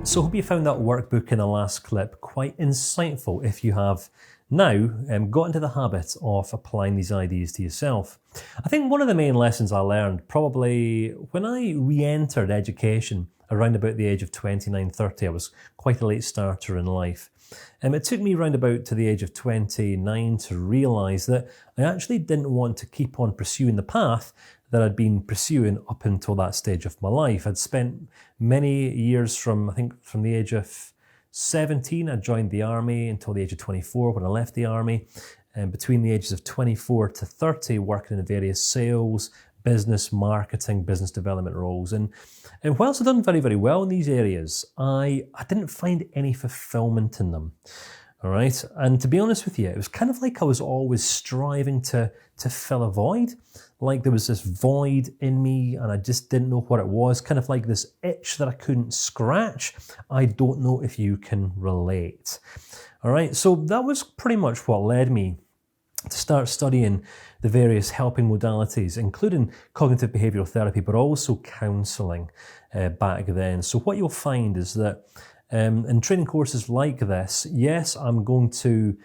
So I hope you found that workbook in the last clip quite insightful if you have now got into the habit of applying these ideas to yourself. I think one of the main lessons I learned probably when I re-entered education around about the age of 29, 30, I was quite a late starter in life. It took me round about to the age of 29 to realise that I actually didn't want to keep on pursuing the path that I'd been pursuing up until that stage of my life. I'd spent many years from the age of 17, I joined the army until the age of 24 when I left the army. And between the ages of 24 to 30, working in various sales, business, marketing, business development roles. And whilst I've done very, very well in these areas, I didn't find any fulfillment in them. All right. And to be honest with you, it was kind of like I was always striving to fill a void. Like there was this void in me and I just didn't know what it was. Kind of like this itch that I couldn't scratch. I don't know if you can relate. All right. So that was pretty much what led me to start studying the various helping modalities, including cognitive behavioral therapy, but also counselling back then. So what you'll find is that in training courses like this, yes, I'm going to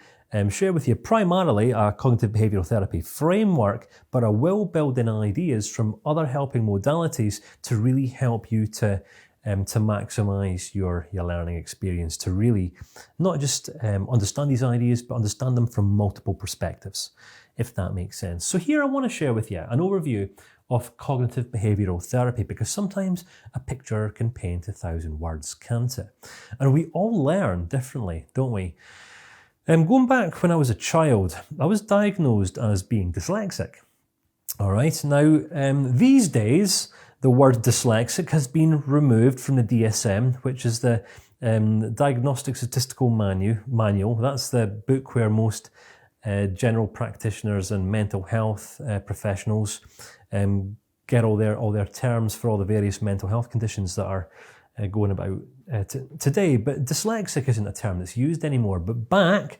share with you primarily a cognitive behavioral therapy framework, but I will build in ideas from other helping modalities to really help you to maximize your learning experience, to really not just understand these ideas, but understand them from multiple perspectives, if that makes sense. So here I want to share with you an overview of cognitive behavioral therapy, because sometimes a picture can paint 1,000 words, can't it? And we all learn differently, don't we? Going back when I was a child, I was diagnosed as being dyslexic. All right, now these days, the word dyslexic has been removed from the DSM, which is the Diagnostic Statistical Manual. That's the book where most general practitioners and mental health professionals get all their terms for all the various mental health conditions that are going about today. But dyslexic isn't a term that's used anymore. But back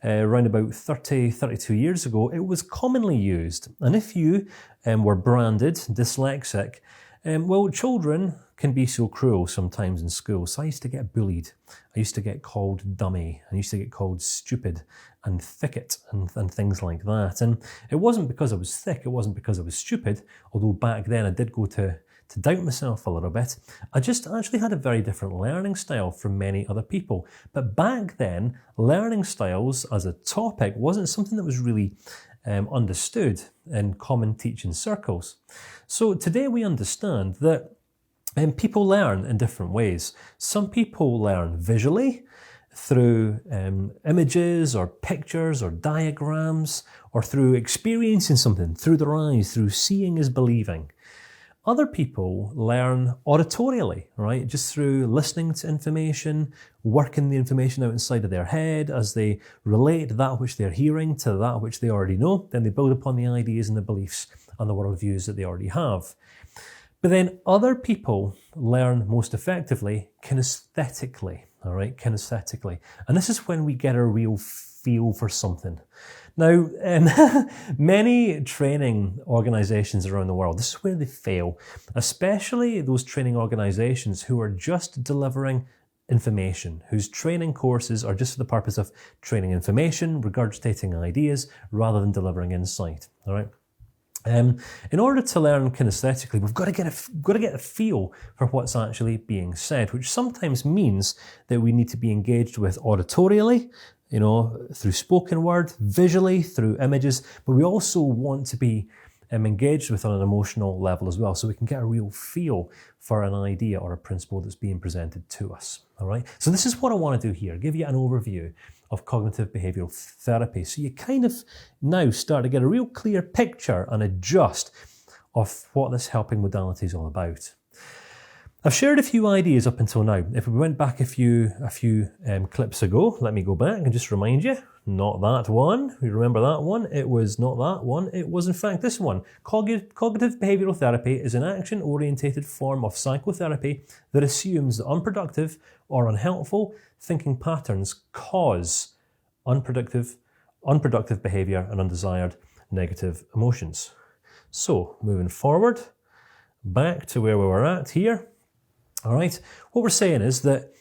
around about 32 years ago, it was commonly used. And if you were branded dyslexic, well, children can be so cruel sometimes in school. So I used to get bullied. I used to get called dummy. I used to get called stupid and thicket and things like that. And it wasn't because I was thick. It wasn't because I was stupid. Although back then I did go to doubt myself a little bit. I just actually had a very different learning style from many other people. But back then, learning styles as a topic wasn't something that was really understood in common teaching circles. So today we understand that people learn in different ways. Some people learn visually through images or pictures or diagrams, or through experiencing something through their eyes, through seeing is believing. Other people learn auditorially, right? Just through listening to information, working the information out inside of their head as they relate that which they're hearing to that which they already know. Then they build upon the ideas and the beliefs and the worldviews that they already have. But then other people learn most effectively kinesthetically, all right? Kinesthetically. And this is when we get a real feel for something. Now, many training organizations around the world, this is where they fail, especially those training organizations who are just delivering information, whose training courses are just for the purpose of training information, regurgitating ideas, rather than delivering insight, all right? In order to learn kinesthetically, we've got to get a feel for what's actually being said, which sometimes means that we need to be engaged with auditorially, through spoken word, visually, through images, but we also want to be engaged with on an emotional level as well, so we can get a real feel for an idea or a principle that's being presented to us, all right? So this is what I want to do here, give you an overview of cognitive behavioral therapy, so you kind of now start to get a real clear picture and adjust of what this helping modality is all about. I've shared a few ideas up until now. If we went back a few clips ago, let me go back and just remind you, not that one. You remember that one? It was not that one. It was in fact this one. Cognitive behavioral therapy is an action-orientated form of psychotherapy that assumes that unproductive or unhelpful thinking patterns cause unproductive behavior and undesired negative emotions. So, moving forward, back to where we were at here. All right, what we're saying is that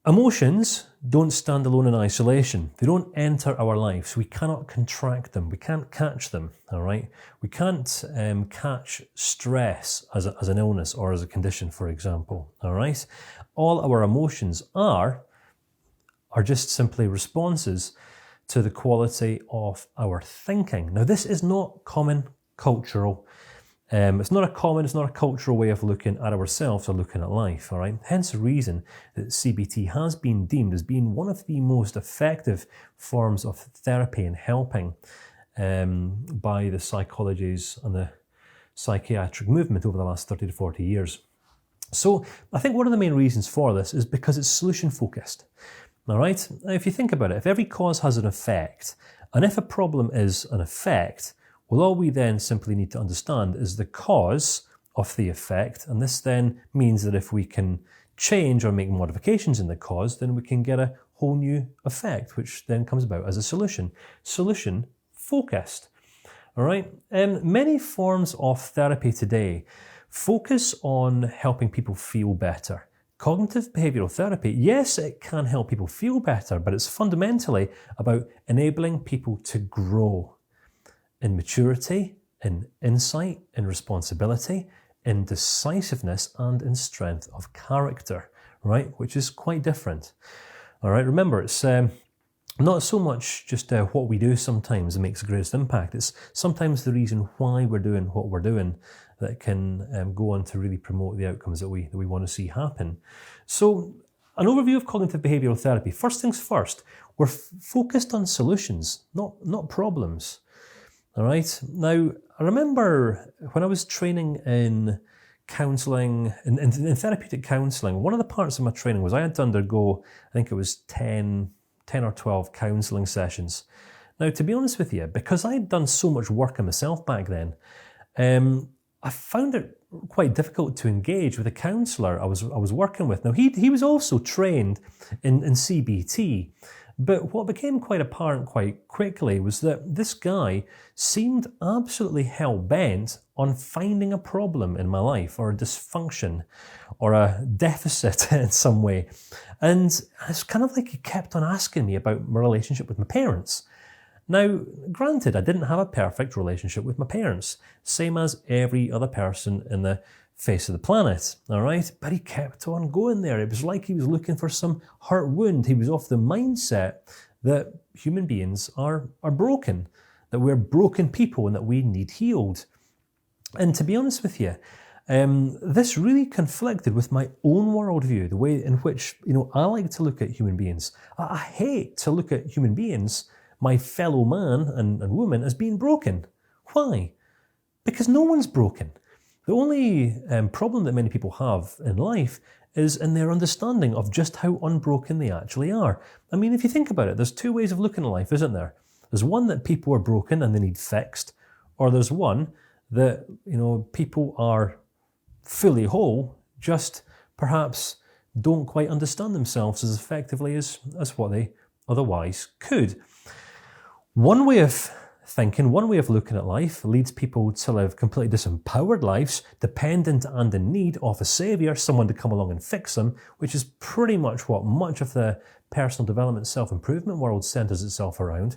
Emotions don't stand alone in isolation. They don't enter our lives. We cannot contract them. We can't catch them, all right? We can't catch stress as an illness or as a condition, for example, all right? All our emotions are just simply responses to the quality of our thinking. Now, this is not common cultural. It's not a cultural way of looking at ourselves or looking at life, all right? Hence the reason that CBT has been deemed as being one of the most effective forms of therapy in helping by the psychologies and the psychiatric movement over the last 30 to 40 years. So I think one of the main reasons for this is because it's solution focused, all right? Now, if you think about it, if every cause has an effect, and if a problem is an effect, well, all we then simply need to understand is the cause of the effect, and this then means that if we can change or make modifications in the cause, then we can get a whole new effect, which then comes about as a solution. Solution focused. All right. Many forms of therapy today focus on helping people feel better. Cognitive behavioral therapy, yes, it can help people feel better, but it's fundamentally about enabling people to grow in maturity, in insight, in responsibility, in decisiveness, and in strength of character, right? Which is quite different. All right, remember, it's not so much just what we do sometimes that makes the greatest impact. It's sometimes the reason why we're doing what we're doing that can go on to really promote the outcomes that we want to see happen. So, an overview of cognitive behavioral therapy. First things first, we're focused on solutions, not problems. All right. Now, I remember when I was training in counselling, in therapeutic counselling, one of the parts of my training was I had to undergo, I think it was 10 or 12 counselling sessions. Now, to be honest with you, because I'd done so much work on myself back then, I found it quite difficult to engage with a counsellor I was working with. Now, he was also trained in CBT, but what became quite apparent quite quickly was that this guy seemed absolutely hell-bent on finding a problem in my life, or a dysfunction, or a deficit in some way. And it's kind of like he kept on asking me about my relationship with my parents. Now, granted, I didn't have a perfect relationship with my parents, same as every other person in the face of the planet, all right? But he kept on going there. It was like he was looking for some hurt wound. He was off the mindset that human beings are broken, that we're broken people and that we need healed. And to be honest with you, this really conflicted with my own worldview, the way in which, I like to look at human beings. I hate to look at human beings, my fellow man and woman, as being broken. Why? Because no one's broken. The only problem that many people have in life is in their understanding of just how unbroken they actually are. I mean, if you think about it, there's two ways of looking at life, isn't there? There's one that people are broken and they need fixed, or there's one that, people are fully whole, just perhaps don't quite understand themselves as effectively as what they otherwise could. One way of thinking, one way of looking at life leads people to live completely disempowered lives, dependent and in need of a saviour, someone to come along and fix them, which is pretty much what much of the personal development, self-improvement world centres itself around.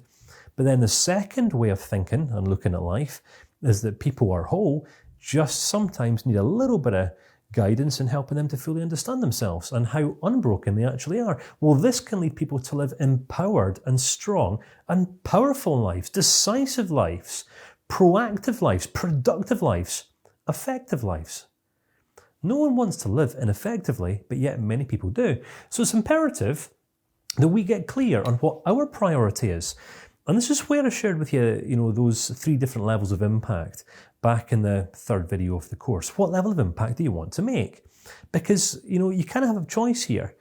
But then the second way of thinking and looking at life is that people are whole, just sometimes need a little bit of guidance in helping them to fully understand themselves and how unbroken they actually are. Well, this can lead people to live empowered and strong and powerful lives, decisive lives, proactive lives, productive lives, effective lives. No one wants to live ineffectively, but yet many people do. So it's imperative that we get clear on what our priority is. And this is where I shared with you, those 3 different levels of impact back in the 3rd video of the course. What level of impact do you want to make? Because, you kind of have a choice here.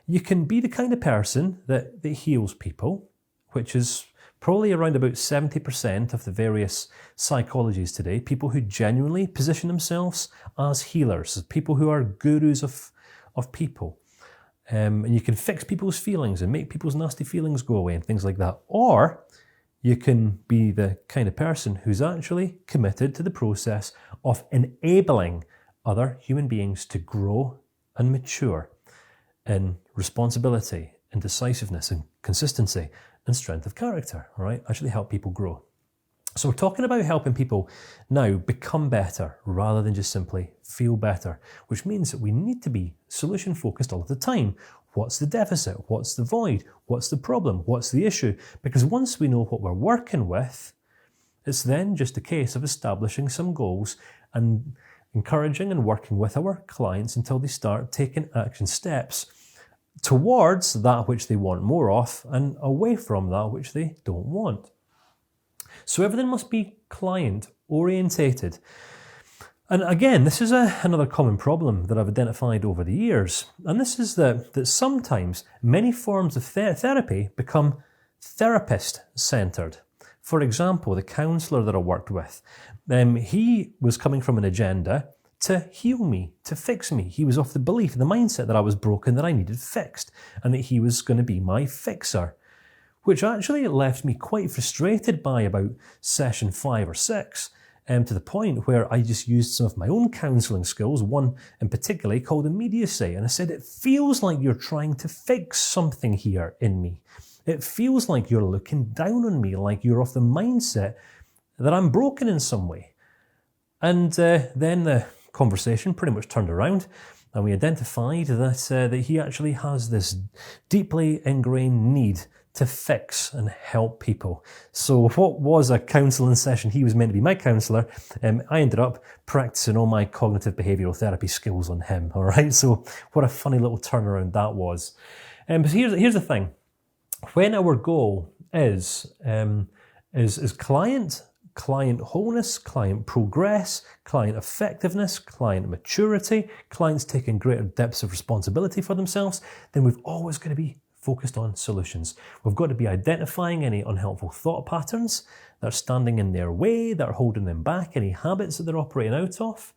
You can be the kind of person that heals people, which is probably around about 70% of the various psychologies today, people who genuinely position themselves as healers, as people who are gurus of people. And you can fix people's feelings and make people's nasty feelings go away and things like that. Or you can be the kind of person who's actually committed to the process of enabling other human beings to grow and mature in responsibility and decisiveness and consistency and strength of character, all right? Actually help people grow. So we're talking about helping people now become better rather than just simply feel better, which means that we need to be solution focused all of the time. What's the deficit? What's the void? What's the problem? What's the issue? Because once we know what we're working with, it's then just a case of establishing some goals and encouraging and working with our clients until they start taking action steps towards that which they want more of and away from that which they don't want. So everything must be client orientated. And again, this is another common problem that I've identified over the years. And this is that sometimes many forms of therapy become therapist-centered. For example, the counsellor that I worked with, he was coming from an agenda to heal me, to fix me. He was of the belief, the mindset that I was broken, that I needed fixed, and that he was going to be my fixer, which actually left me quite frustrated by about session 5 or 6, to the point where I just used some of my own counselling skills, one in particular called immediacy, and I said, it feels like you're trying to fix something here in me. It feels like you're looking down on me, like you're of the mindset that I'm broken in some way. And then the conversation pretty much turned around, and we identified that he actually has this deeply ingrained need to fix and help people. So what was a counselling session? He was meant to be my counsellor. I ended up practicing all my cognitive behavioural therapy skills on him. All right. So what a funny little turnaround that was. But here's the thing. When our goal is client wholeness, client progress, client effectiveness, client maturity, clients taking greater depths of responsibility for themselves, then we've always got to be focused on solutions. We've got to be identifying any unhelpful thought patterns that are standing in their way, that are holding them back, any habits that they're operating out of.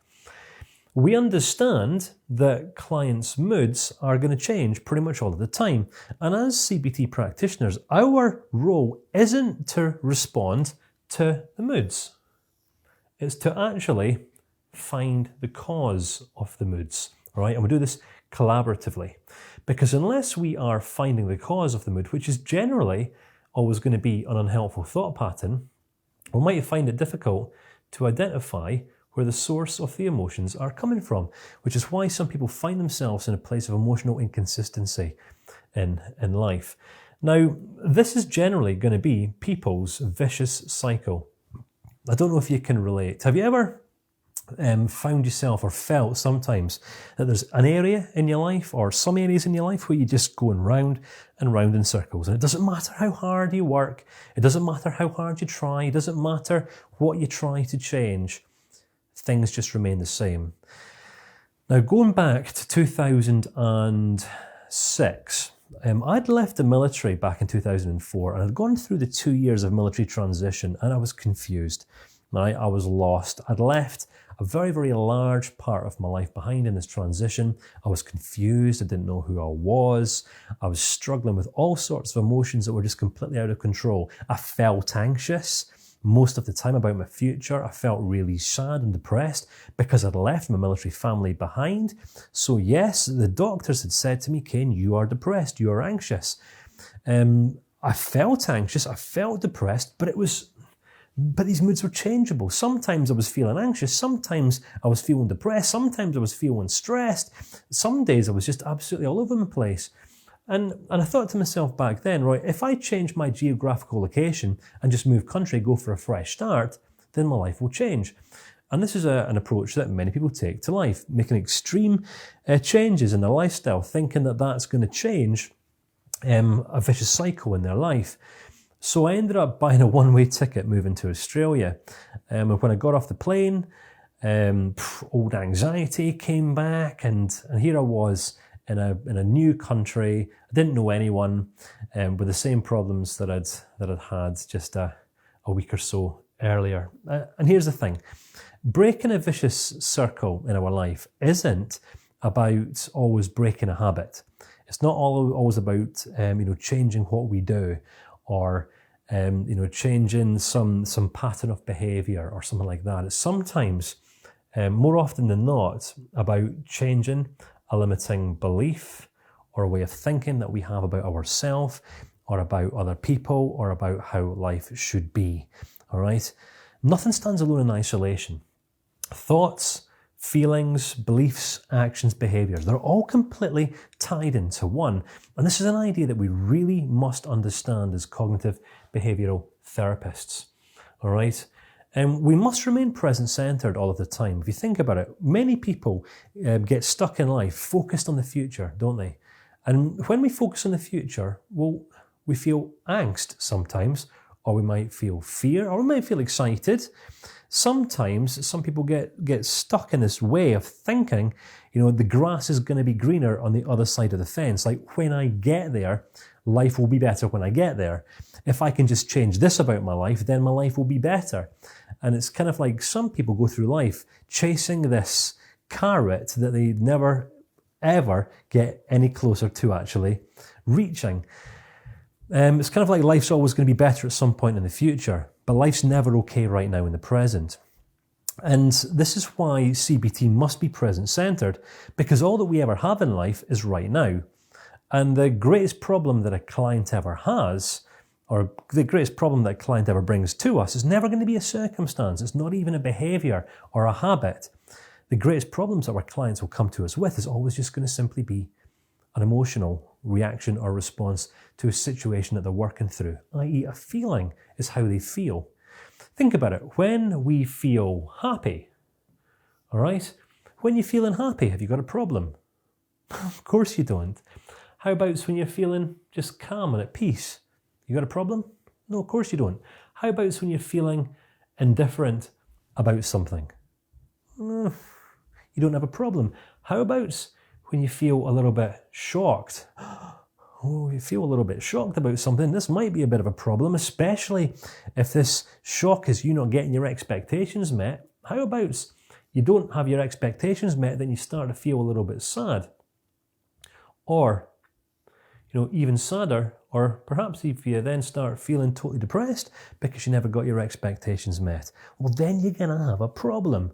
We understand that clients' moods are going to change pretty much all of the time. And as CBT practitioners, our role isn't to respond to the moods. It's to actually find the cause of the moods, all right? And we do this collaboratively. Because unless we are finding the cause of the mood, which is generally always going to be an unhelpful thought pattern, we might find it difficult to identify where the source of the emotions are coming from, which is why some people find themselves in a place of emotional inconsistency in life. Now, this is generally going to be people's vicious cycle. I don't know if you can relate. Have you ever found yourself or felt sometimes that there's an area in your life or some areas in your life where you're just going round and round in circles, and it doesn't matter how hard you work, it doesn't matter how hard you try, it doesn't matter what you try to change, things just remain the same. Now, going back to 2006, I'd left the military back in 2004, and I'd gone through the 2 years of military transition, and I was confused. Right? I was lost. I'd left a very, very large part of my life behind in this transition. I was confused. I didn't know who I was. I was struggling with all sorts of emotions that were just completely out of control. I felt anxious most of the time about my future. I felt really sad and depressed because I'd left my military family behind. So yes, the doctors had said to me, Kane, you are depressed, you are anxious. I felt anxious, I felt depressed, but these moods were changeable. Sometimes I was feeling anxious, sometimes I was feeling depressed, sometimes I was feeling stressed. Some days I was just absolutely all over the place. And I thought to myself back then, right, if I change my geographical location and just move country, go for a fresh start, then my life will change. And this is an approach that many people take to life, making extreme changes in their lifestyle, thinking that that's going to change a vicious cycle in their life. So I ended up buying a one-way ticket moving to Australia. And when I got off the plane, old anxiety came back, and here I was in a new country. I didn't know anyone, with the same problems that I'd had just a week or so earlier. And here's the thing: breaking a vicious circle in our life isn't about always breaking a habit. It's not always about changing what we do, or changing some pattern of behaviour or something like that. It's sometimes, more often than not, about changing a limiting belief or a way of thinking that we have about ourselves, or about other people, or about how life should be. All right? Nothing stands alone in isolation. Thoughts, feelings, beliefs, actions, behaviors, they're all completely tied into one. And this is an idea that we really must understand as cognitive behavioral therapists. All right? And we must remain present-centered all of the time. If you think about it, many people get stuck in life focused on the future, don't they? And when we focus on the future, well, we feel angst sometimes, or we might feel fear, or we might feel excited. Sometimes some people get stuck in this way of thinking, the grass is going to be greener on the other side of the fence. Like, when I get there, life will be better when I get there. If I can just change this about my life, then my life will be better. And it's kind of like some people go through life chasing this carrot that they never, ever get any closer to actually reaching. It's kind of like life's always going to be better at some point in the future, but life's never okay right now in the present. And this is why CBT must be present-centered, because all that we ever have in life is right now. And the greatest problem that a client ever has, or the greatest problem that a client ever brings to us, is never going to be a circumstance. It's not even a behavior or a habit. The greatest problems that our clients will come to us with is always just going to simply be an emotional reaction or response to a situation that they're working through, i.e. a feeling is how they feel. Think about it. When we feel happy, all right? When you're feeling happy, have you got a problem? Of course you don't. How about when you're feeling just calm and at peace? You got a problem? No, of course you don't. How about when you're feeling indifferent about something? You don't have a problem. How about when you feel a little bit shocked? Oh, you feel a little bit shocked about something. This might be a bit of a problem, especially if this shock is you not getting your expectations met. How about you don't have your expectations met, then you start to feel a little bit sad? Or, even sadder, or perhaps if you then start feeling totally depressed because you never got your expectations met, well, then you're going to have a problem.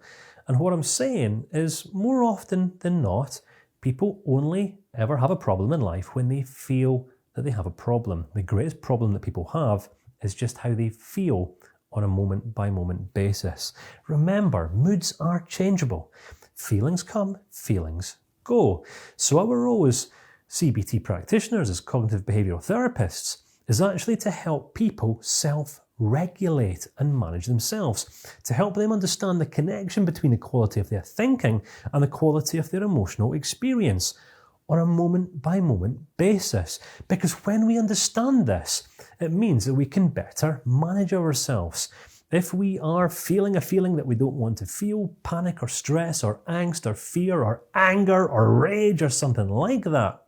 And what I'm saying is, more often than not, people only ever have a problem in life when they feel that they have a problem. The greatest problem that people have is just how they feel on a moment-by-moment basis. Remember, moods are changeable. Feelings come, feelings go. So our role as CBT practitioners, as cognitive behavioral therapists, is actually to help people self-regulate and manage themselves, to help them understand the connection between the quality of their thinking and the quality of their emotional experience on a moment-by-moment basis. Because when we understand this, it means that we can better manage ourselves. If we are feeling a feeling that we don't want to feel, panic or stress or angst or fear or anger or rage or something like that,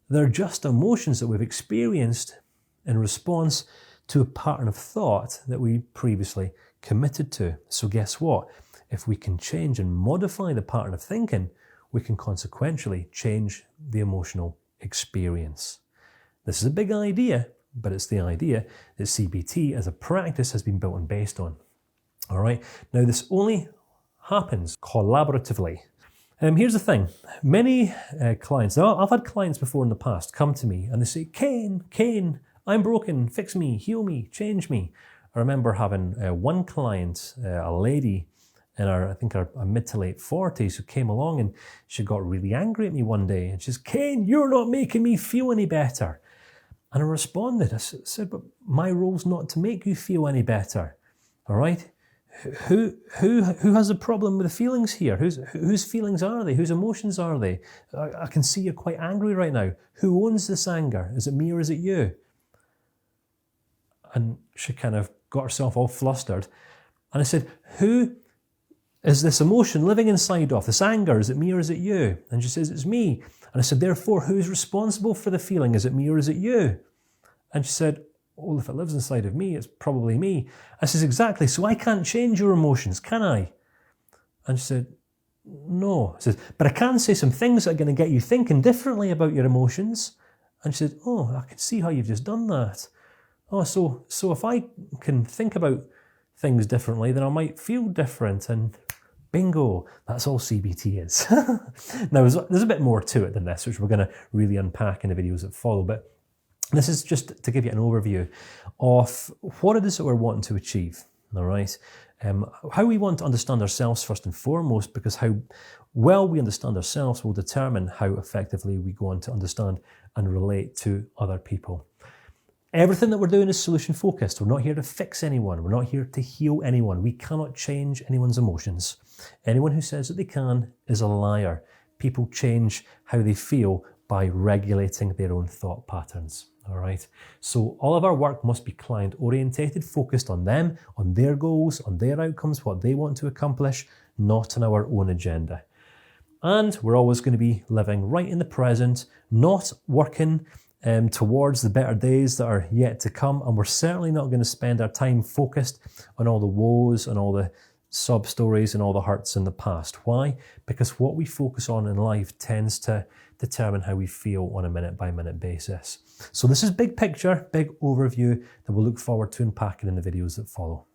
they're just emotions that we've experienced in response to a pattern of thought that we previously committed to. So guess what? If we can change and modify the pattern of thinking, we can consequentially change the emotional experience. This is a big idea, but it's the idea that CBT as a practice has been built and based on. All right. Now, this only happens collaboratively. Here's the thing. Many clients, now I've had clients before in the past come to me and they say, Kane, I'm broken, fix me, heal me, change me. I remember having one client, a lady in her mid to late 40s, who came along and she got really angry at me one day and she says, Kane, you're not making me feel any better. And I responded, I said, but my role's not to make you feel any better, all right? Who has a problem with the feelings here? Whose feelings are they? Whose emotions are they? I can see you're quite angry right now. Who owns this anger? Is it me or is it you? And she kind of got herself all flustered. And I said, who is this emotion living inside of? This anger, is it me or is it you? And she says, it's me. And I said, therefore, who's responsible for the feeling? Is it me or is it you? And she said, well, if it lives inside of me, it's probably me. I says, exactly, so I can't change your emotions, can I? And she said, no. I says, but I can say some things that are going to get you thinking differently about your emotions. And she said, oh, I can see how you've just done that. Oh, so if I can think about things differently, then I might feel different. And Bingo, that's all CBT is. Now, there's a bit more to it than this, which we're going to really unpack in the videos that follow, but this is just to give you an overview of what it is that we're wanting to achieve, all right? How we want to understand ourselves first and foremost, because how well we understand ourselves will determine how effectively we go on to understand and relate to other people. Everything that we're doing is solution focused. We're not here to fix anyone. We're not here to heal anyone. We cannot change anyone's emotions. Anyone who says that they can is a liar. People change how they feel by regulating their own thought patterns. All right. So all of our work must be client orientated, focused on them, on their goals, on their outcomes, what they want to accomplish, not on our own agenda. And we're always going to be living right in the present, not working towards the better days that are yet to come. And we're certainly not going to spend our time focused on all the woes and all the sob stories and all the hurts in the past. Why? Because what we focus on in life tends to determine how we feel on a minute by minute basis. So this is big picture, big overview that we'll look forward to unpacking in the videos that follow.